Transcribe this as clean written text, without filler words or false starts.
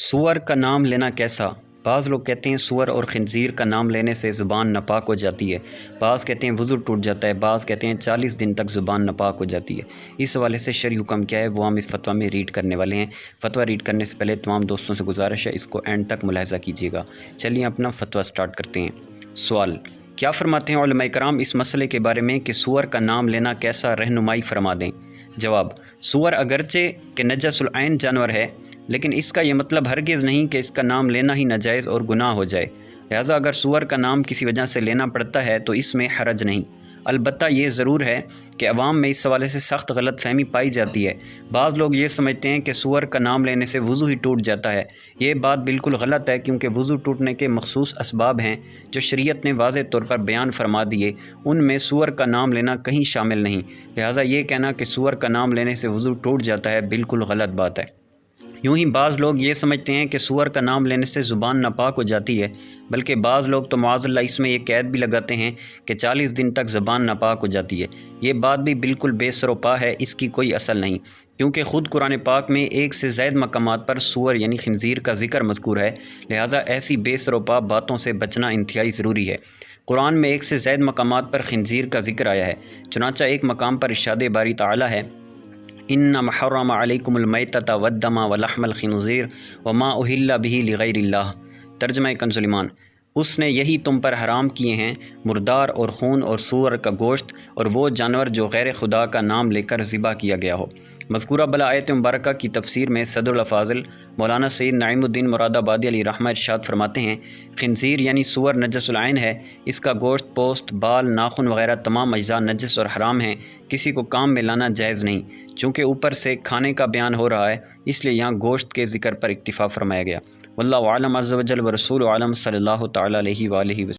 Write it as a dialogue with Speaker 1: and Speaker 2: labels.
Speaker 1: सूअर का नाम लेना कैसा? बाज़ लोग कहते हैं सूअर और खिंजीर का नाम लेने से ज़ुबान नापाक हो जाती है। बाज़ कहते हैं वज़ू टूट जाता है। बाज़ कहते हैं 40 दिन तक ज़ुबान नापाक हो जाती है। इस हवाले से शरई हुक्म क्या है वो हम इस फतवा में रीड करने वाले हैं। फतवा रीड करने से पहले तमाम दोस्तों से गुजारिश है इसको एंड तक मुलाहिज़ा कीजिएगा। चलिए अपना फतवा स्टार्ट करते हैं। सवाल, क्या फ़रमाते हैं उलमा कराम इस मसले के बारे में कि सूअर का नाम लेना कैसा, रहनुमाई फरमा दें। जवाब, सूअर अगरचे कि नजसुल ऐन जानवर है, लेकिन इसका ये मतलब हरगिज़ नहीं कि इसका नाम लेना ही नाजायज़ और गुनाह हो जाए। लिहाजा अगर सूअर का नाम किसी वजह से लेना पड़ता है तो इसमें हरज नहीं। अलबत्ता ये ज़रूर है कि अवाम में इस हवाले से सख्त गलत फहमी पाई जाती है। बाज़ लोग ये समझते हैं कि सूअर का नाम लेने से वज़ू ही टूट जाता है। ये बात बिल्कुल गलत है, क्योंकि वज़ू टूटने के मखसूस असबाब हैं जो शरीयत ने वाज़ेह तौर पर बयान फरमा दिए, उनमें सूअर का नाम लेना कहीं शामिल नहीं। लिहाजा ये कहना कि सूअर का नाम लेने से वज़ू टूट जाता है बिल्कुल गलत बात है। यूँ ही बाज़ लोग ये समझते हैं कि सूअर का नाम लेने से ज़ुबान नापाक हो जाती है, बल्कि बाज़ लोग तो माज़अल्लाह इसमें एक कैद भी लगाते हैं कि 40 दिन तक ज़ुबान नापाक हो जाती है। ये बात भी बिल्कुल बेसरोपा है, इसकी कोई असल नहीं, क्योंकि ख़ुद कुरान पाक में एक से ज़ायद मकामात पर सूअर यानी खिंजीर का ज़िक्र मज़कूर है। लिहाजा ऐसी बेसरोपा बातों से बचना इंतहाई ज़रूरी है। कुरान में एक से ज़ायद मकामात पर खिंजीर का ज़िक्र आया है। चुनांचा एक मकाम पर इरशाद बारी ताला है, इन्नमा हर्रम अलैकुमुल मैतता वद्दमा वलहमल खिंज़ीर वमा उहिल्ला बिही लिगैरिल्लाह। तर्जुमा कंज़ुल ईमान, उसने यही तुम पर हराम किए हैं मुर्दार और खून और सूअर का गोश्त और वो जानवर जो गैर खुदा का नाम लेकर ज़िबा किया गया हो। मज़कूरा बला आयत मुबारका की तफसीर में सदरुल अफ़ाज़िल मौलाना सैयद नाइमुद्दीन मुरादाबादी अलैहि रहमह इरशाद फरमाते हैं, खिंज़ीर यानी सूअर नजसुल ऐन है। इसका गोश्त, पोस्त, बाल, नाखून वगैरह तमाम अज्जा नजस और हराम हैं। किसी को काम में लाना जायज़ नहीं। चूँकि ऊपर से खाने का बयान हो रहा है, इसलिए यहाँ गोश्त के ज़िक्र पर इक्तिफ़ा फरमाया गया। वल्लाहु आलम अज़्ज़ व जल व रसूलुहु आलम सल्लल्लाहु तआला अलैहि व आलिहि वसल्लम।